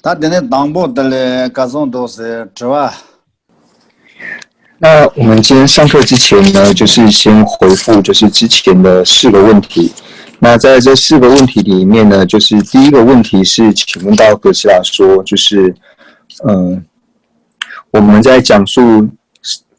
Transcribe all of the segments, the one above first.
他的那当部的嘞，各种都是之外。那我们今天上课之前呢，就是先回复就是之前的4个问题。那在这4个问题里面呢，就是第一个问题是，请问到哥斯拉说，就是我们在讲述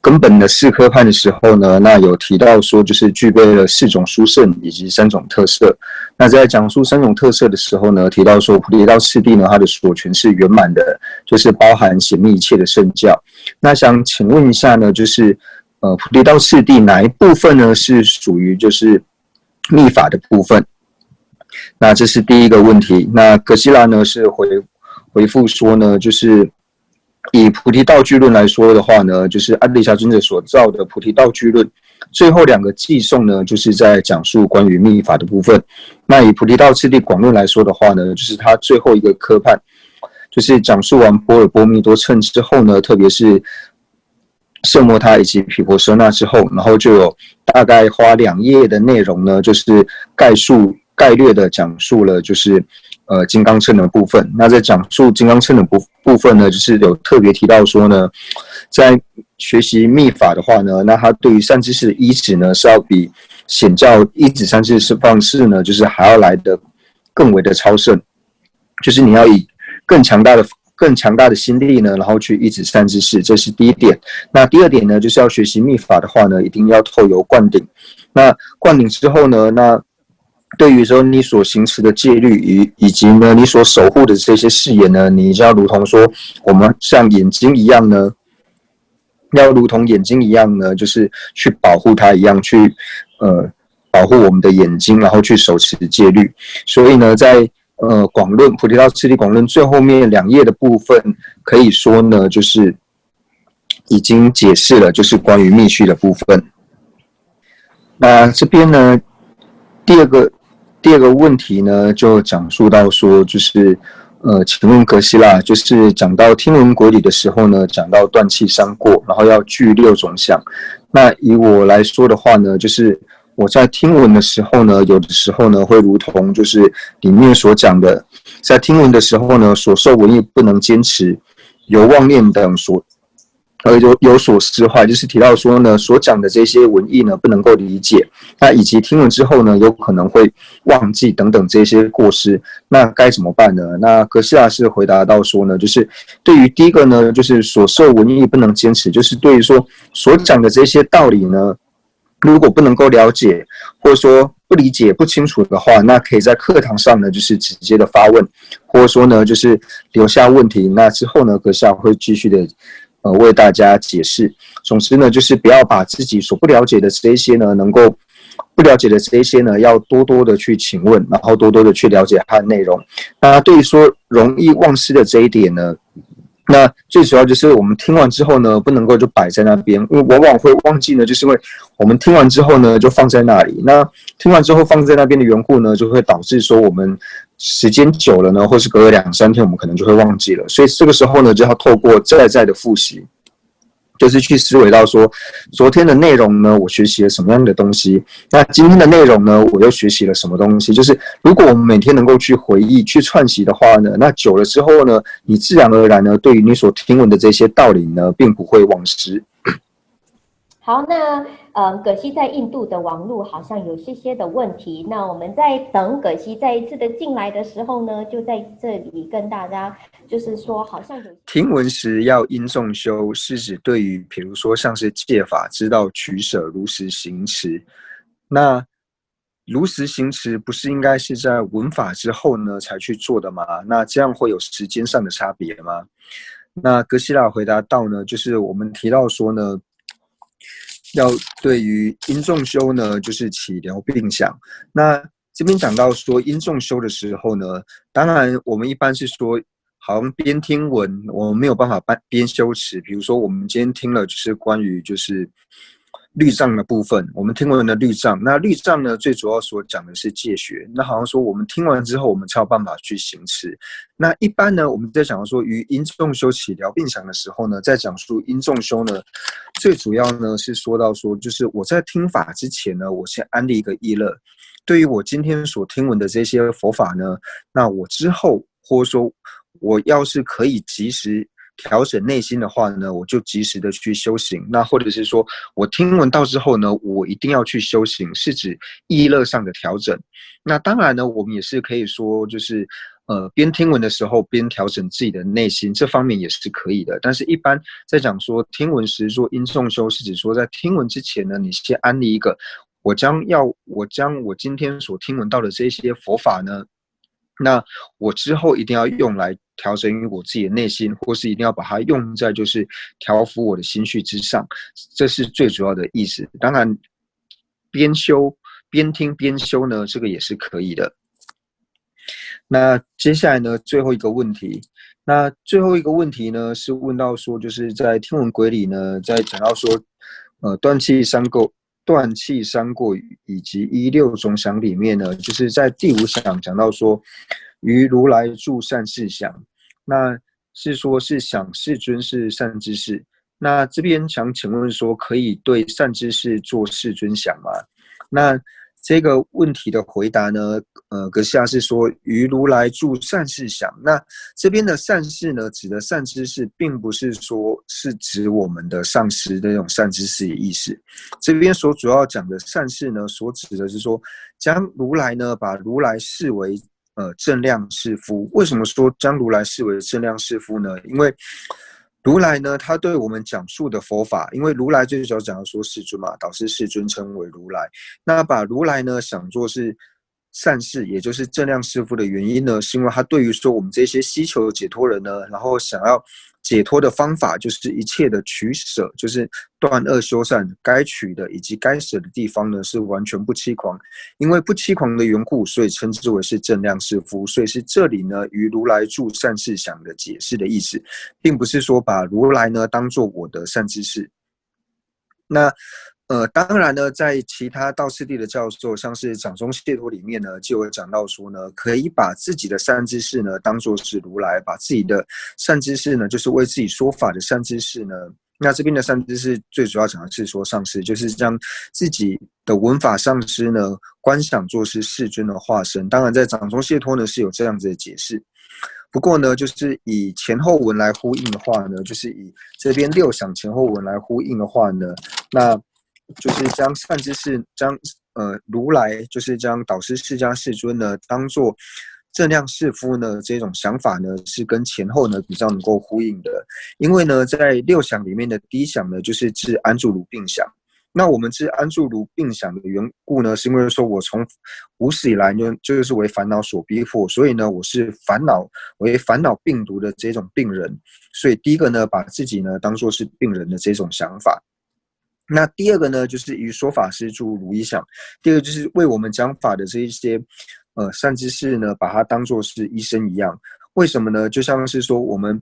根本的4科判的时候呢，那有提到说，就是具备了4种殊胜以及3种特色。那在讲述3种特色的时候呢，提到说菩提道次第呢，它的所全是圆满的，就是包含显密一切的圣教。那想请问一下呢，就是菩提道次第哪一部分呢是属于就是密法的部分？那这是第一个问题。那哥希拉呢是回复说呢，就是以菩提道具论来说的话呢，就是安底峡尊者所造的菩提道具论，最后2个偈颂呢，就是在讲述关于密法的部分。那以菩提道次第广论来说的话呢，就是它最后一个科判，就是讲述完般若波密多乘之后呢，特别是色摩他以及毗婆舍那之后，然后就有大概花2页的内容呢，就是概略的讲述了就是金刚乘的部分。那在讲述金刚乘的部分呢，就是有特别提到说呢，在学习密法的话呢，那它对于善知识的依止呢，是要比显教依止善知识方式呢，就是还要来得更为的超胜，就是你要以更强大的心力呢，然后去依止善知识，这是第一点。那第二点呢，就是要学习密法的话呢，一定要透由灌顶。那灌顶之后呢，那对于说你所行持的戒律以及呢你所守护的这些誓言呢，你就要如同说我们像眼睛一样呢，就是去保护它一样，去保护我们的眼睛，然后去守持戒律。所以呢，在广论菩提道次第广论最后面2页的部分，可以说呢，就是已经解释了，就是关于密续的部分。那这边呢，第二个问题呢，就讲述到说，就是请问格西拉，就是讲到听闻轨理的时候呢，讲到断气三过，然后要具6种想。那以我来说的话呢，就是我在听闻的时候呢，有的时候呢，会如同就是里面所讲的，在听闻的时候呢，所受文义不能坚持，由妄念等有所失坏，就是提到说呢，所讲的这些文义呢不能够理解，那以及听闻之后呢，有可能会忘记等等这些过失，那该怎么办呢？那格西拉是回答到说呢，就是对于第一个呢，就是所受文义不能坚持，就是对于说所讲的这些道理呢，如果不能够了解，或者说不理解不清楚的话，那可以在课堂上呢，就是直接的发问，或者说呢，就是留下问题，那之后呢，格西拉会继续的为大家解释。总之呢，就是不要把自己所不了解的这些呢，要多多的去请问，然后多多的去了解它的内容。那对于说容易忘失的这一点呢，那最主要就是我们听完之后呢，不能够就摆在那边，因为往往会忘记呢，就是因为我们听完之后呢，就放在那里。那听完之后放在那边的缘故呢，就会导致说我们时间久了呢，或是隔了2、3天，我们可能就会忘记了。所以这个时候呢，就要透过再的复习，就是去思维到说，昨天的内容呢，我学习了什么样的东西？那今天的内容呢，我又学习了什么东西？就是如果我们每天能够去回忆、去串习的话呢，那久了之后呢，你自然而然呢，对于你所听闻的这些道理呢，并不会忘失。好，那葛西在印度的网络好像有些的问题，那我们在等葛西再一次的进来的时候呢，就在这里跟大家就是说，好像有听闻时要因众修，是指对于比如说像是戒法知道取舍，如实行持。那如实行持不是应该是在闻法之后呢才去做的吗？那这样会有时间上的差别吗？那哥希拉回答到呢，就是我们提到说呢，要对于因众修呢，就是起疗并想。那这边讲到说因众修的时候呢，当然我们一般是说，好像边听闻，我们没有办法边修持。比如说我们今天听了就是关于就是律藏的部分，我们听闻的律藏，那律藏呢最主要所讲的是戒学，那好像说我们听完之后，我们才有办法去行持。那一般呢，我们在讲说于因众修起疗并想的时候呢，在讲述因众修呢，最主要呢是说到说，就是我在听法之前呢，我先安立一个意乐，对于我今天所听闻的这些佛法呢，那我之后或者说我要是可以及时调整内心的话呢，我就及时的去修行。那或者是说我听闻到之后呢，我一定要去修行，是指意乐上的调整。那当然呢，我们也是可以说，就是边听闻的时候边调整自己的内心，这方面也是可以的。但是，一般在讲说听闻时做因重修，是指说在听闻之前呢，你先安立一个，我将我今天所听闻到的这些佛法呢，那我之后一定要用来调整于我自己的内心，或是一定要把它用在就是调伏我的心绪之上，这是最主要的意思。当然，边听边修呢，这个也是可以的。那接下来呢，最后一个问题，是问到说，就是在听闻轨里呢，在讲到说，断气三过以及一六种想里面呢，就是在第五想讲到说，于如来住善事想，那是说是想世尊是善知识。那这边想请问说，可以对善知识做世尊想吗？那这个问题的回答呢，阁下是说于如来住善事想。那这边的善事呢，指的善知识，并不是说是指我们的上师的那种善知识的意思。这边所主要讲的善事呢，所指的是说，将如来呢，把如来视为正量士夫。为什么说将如来视为正量士夫呢？因为如来呢，他对我们讲述的佛法，因为如来最主要讲说世尊嘛，导师世尊称为如来。那把如来呢想作是善事，也就是正量师父的原因呢，是因为他对于说我们这些希求解脱人呢，然后想要解脱的方法，就是一切的取舍，就是断恶修善，该取的以及该舍的地方呢，是完全不欺狂。因为不欺狂的缘故，所以称之为是正量士夫。所以是这里呢，于如来住善事想的解释的意思，并不是说把如来呢当作我的善知识。那当然呢，在其他道次第的教授，像是掌中解脱里面呢，就有讲到说呢，可以把自己的善知识呢当作是如来，把自己的善知识呢，就是为自己说法的善知识呢。那这边的善知识最主要讲的是说上师，就是将自己的闻法上师呢观想作是世尊的化身。当然，在掌中解脱呢是有这样子的解释。不过呢，就是以前后文来呼应的话呢，就是以这边六想前后文来呼应的话呢，那就是将善知识将如来就是将导师释迦世尊呢当作正量士夫呢这种想法呢是跟前后呢比较能够呼应的。因为呢在六想里面的第一想呢就是治安住如病想。那我们治安住如病想的缘故呢，是因为说我从无始以来呢就是为烦恼所逼迫，所以呢我是为烦恼病毒的这种病人，所以第一个呢把自己呢当作是病人的这种想法。那第二个呢，就是于说法师住如医想。第二个就是为我们讲法的这一些善知识呢，把它当作是医生一样。为什么呢？就像是说我们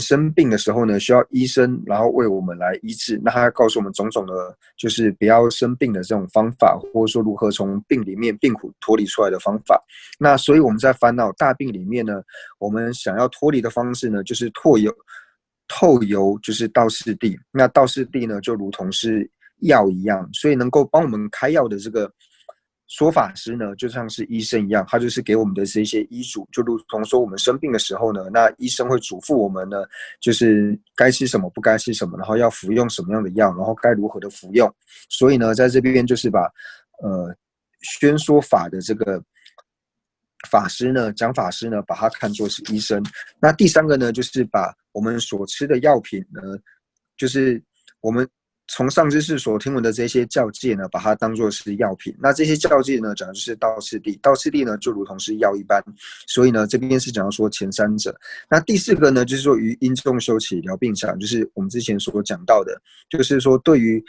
生病的时候呢，需要医生然后为我们来医治，那他告诉我们种种的，就是不要生病的这种方法，或者说如何从病里面病苦脱离出来的方法。那所以我们在烦恼大病里面呢，我们想要脱离的方式呢，就是透由就是道次第。那道次第呢，就如同是药一样，所以能够帮我们开药的这个说法师呢，就像是医生一样，他就是给我们的这些医嘱，就如同说我们生病的时候呢，那医生会嘱咐我们呢，就是该吃什么，不该吃什么，然后要服用什么样的药，然后该如何的服用。所以呢，在这边就是把宣说法的这个法师呢，讲法师呢，把它看作是医生。那第三个呢，就是把我们所吃的药品呢，就是我们从上知识所听闻的这些教戒呢，把它当作是药品。那这些教戒呢，讲的就是道次第，道次第呢就如同是药一般。所以呢，这边是讲到说前三者。那第四个呢，就是说于因重修起疗病想，就是我们之前所讲到的，就是说对于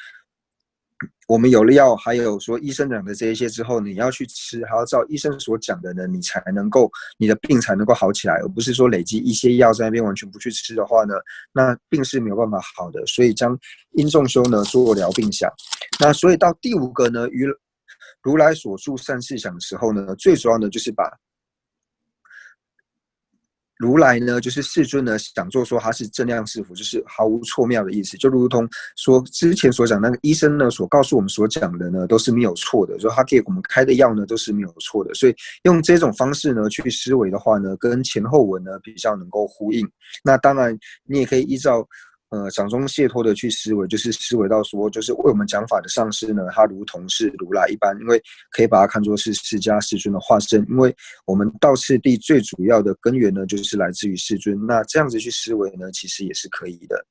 我们有了药，还有说医生讲的这一些之后，你要去吃，还要照医生所讲的呢，你的病才能够好起来，而不是说累积一些药在那边完全不去吃的话呢，那病是没有办法好的。所以将因重修呢做疗病想。那所以到第五个呢，于如来所住善事想的时候呢，最主要呢就是把如来呢，就是世尊呢，想做说他是正量是佛，就是毫无错谬的意思，就如同说之前所讲那个医生呢所告诉我们所讲的呢，都是没有错的，说他给我们开的药呢都是没有错的，所以用这种方式呢去思维的话呢，跟前后文呢比较能够呼应。那当然，你也可以依照掌中解脱的去思维，就是思维到说，就是为我们讲法的上师呢，他如同是如来一般，因为可以把它看作是释迦世尊的化身，因为我们道次第最主要的根源呢，就是来自于世尊。那这样子去思维呢，其实也是可以的。